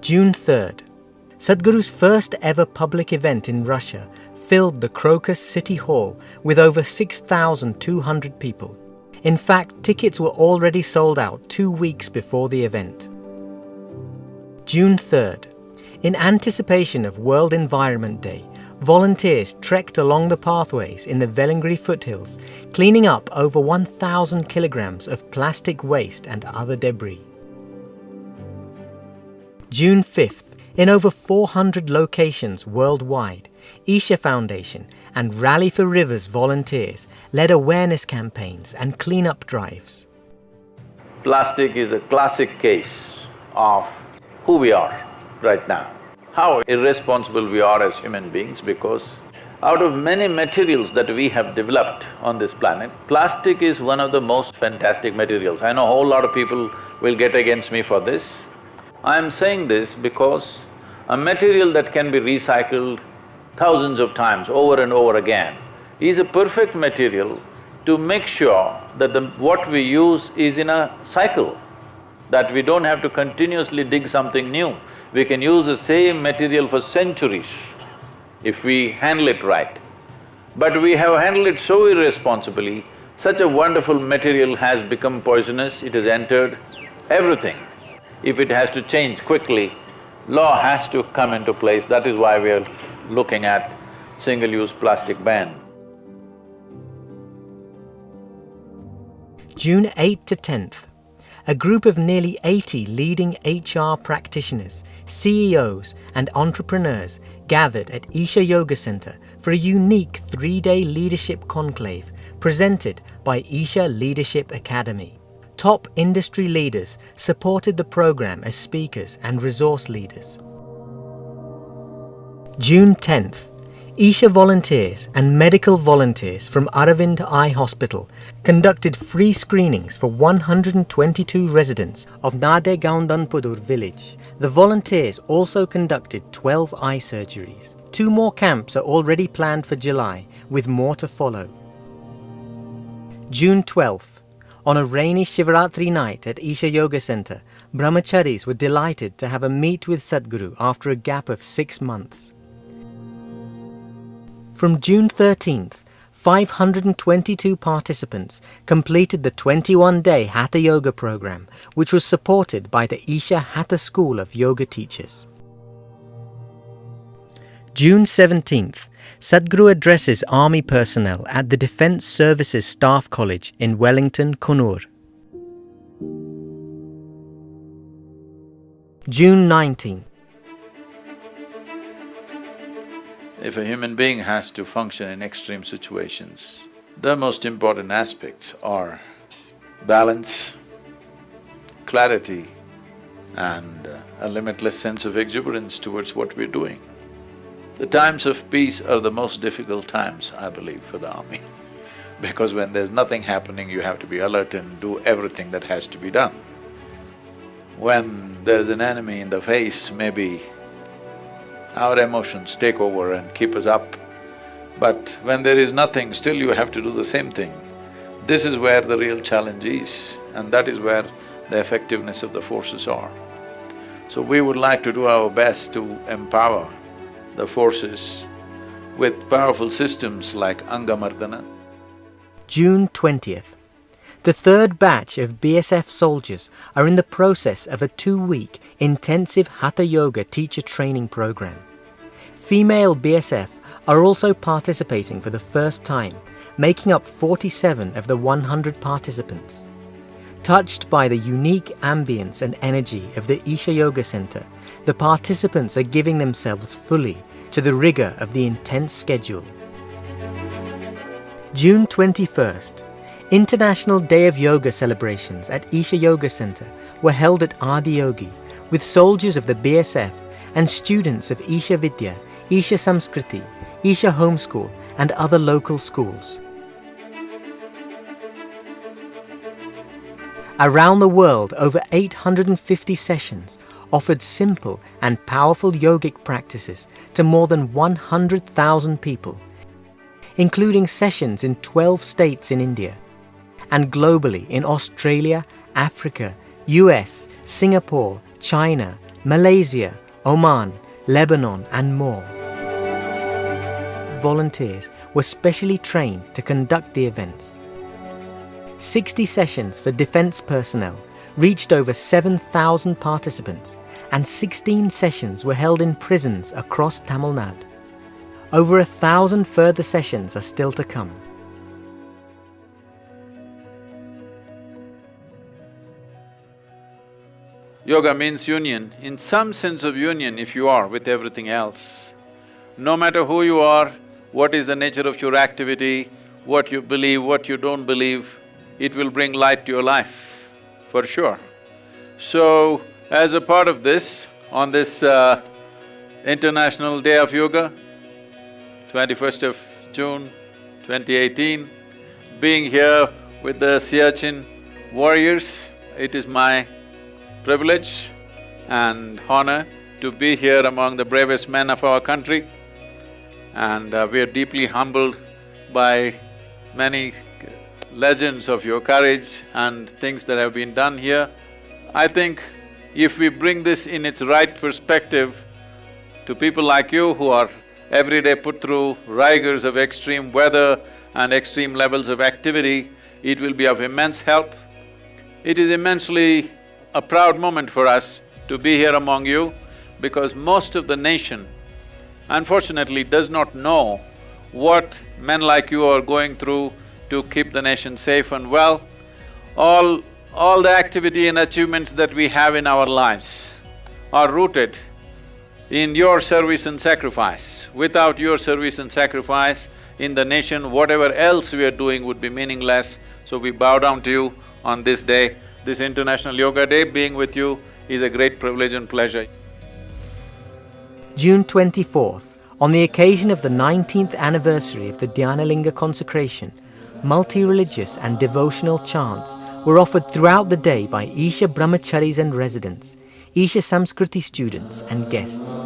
June 3rd. Sadhguru's first ever public event in Russia filled the Crocus City Hall with over 6,200 people. In fact, tickets were already sold out 2 weeks before the event. June 3rd. In anticipation of World Environment Day, volunteers trekked along the pathways in the Velingri foothills, cleaning up over 1,000 kilograms of plastic waste and other debris. June 5th. In over 400 locations worldwide, Isha Foundation and Rally for Rivers volunteers led awareness campaigns and clean-up drives. Plastic is a classic case of who we are right now. How irresponsible we are as human beings, because out of many materials that we have developed on this planet, plastic is one of the most fantastic materials. I know a whole lot of people will get against me for this. I am saying this because a material that can be recycled thousands of times over and over again is a perfect material to make sure that what we use is in a cycle, that we don't have to continuously dig something new. We can use the same material for centuries if we handle it right. But we have handled it so irresponsibly, such a wonderful material has become poisonous, it has entered everything. If it has to change quickly, law has to come into place. That is why we are looking at single-use plastic ban. June 8th to 10th. A group of nearly 80 leading HR practitioners, CEOs and entrepreneurs gathered at Isha Yoga Center for a unique 3-day leadership conclave presented by Isha Leadership Academy. Top industry leaders supported the program as speakers and resource leaders. June 10th. Isha volunteers and medical volunteers from Aravind Eye Hospital conducted free screenings for 122 residents of Nadegaondanpudur village. The volunteers also conducted 12 eye surgeries. 2 more camps are already planned for July, with more to follow. June 12th. On a rainy Shivaratri night at Isha Yoga Center, brahmacharis were delighted to have a meet with Sadhguru after a gap of 6 months. From June 13th, 522 participants completed the 21-day Hatha Yoga program, which was supported by the Isha Hatha School of Yoga teachers. June 17th, Sadhguru addresses army personnel at the Defence Services Staff College in Wellington, Connor. June 19th. If a human being has to function in extreme situations, the most important aspects are balance, clarity, and a limitless sense of exuberance towards what we're doing. The times of peace are the most difficult times, I believe, for the army, because when there's nothing happening, you have to be alert and do everything that has to be done. When there's an enemy in the face, maybe our emotions take over and keep us up. But when there is nothing, still you have to do the same thing. This is where the real challenge is, and that is where the effectiveness of the forces are. So we would like to do our best to empower the forces with powerful systems like Angamardana. June 20th. The 3rd batch of BSF soldiers are in the process of a 2-week intensive Hatha Yoga teacher training program. Female BSF are also participating for the first time, making up 47 of the 100 participants. Touched by the unique ambience and energy of the Isha Yoga Center, the participants are giving themselves fully to the rigor of the intense schedule. June 21st. International Day of Yoga celebrations at Isha Yoga Center were held at Adiyogi with soldiers of the BSF and students of Isha Vidya, Isha Samskriti, Isha Homeschool and other local schools. Around the world, over 850 sessions offered simple and powerful yogic practices to more than 100,000 people, including sessions in 12 states in India, and globally in Australia, Africa, US, Singapore, China, Malaysia, Oman, Lebanon and more. Volunteers were specially trained to conduct the events. 60 sessions for defence personnel reached over 7,000 participants, and 16 sessions were held in prisons across Tamil Nadu. Over 1,000 further sessions are still to come. Yoga means union. In some sense of union, if you are with everything else, no matter who you are, what is the nature of your activity, what you believe, what you don't believe, it will bring light to your life, for sure. So, as a part of this, on this International Day of Yoga, 21st of June 2018, being here with the Siachen warriors, it is my privilege and honor to be here among the bravest men of our country, and we are deeply humbled by many legends of your courage and things that have been done here. I think if we bring this in its right perspective to people like you who are every day put through rigors of extreme weather and extreme levels of activity, it will be of immense help. It is immensely a proud moment for us to be here among you, because most of the nation unfortunately does not know what men like you are going through to keep the nation safe and well. All the activity and achievements that we have in our lives are rooted in your service and sacrifice. Without your service and sacrifice in the nation, whatever else we are doing would be meaningless. So we bow down to you on this day. This International Yoga Day, being with you is a great privilege and pleasure. June 24th, on the occasion of the 19th anniversary of the Dhyanalinga consecration, multi-religious and devotional chants were offered throughout the day by Isha Brahmacharis and residents, Isha Samskriti students and guests.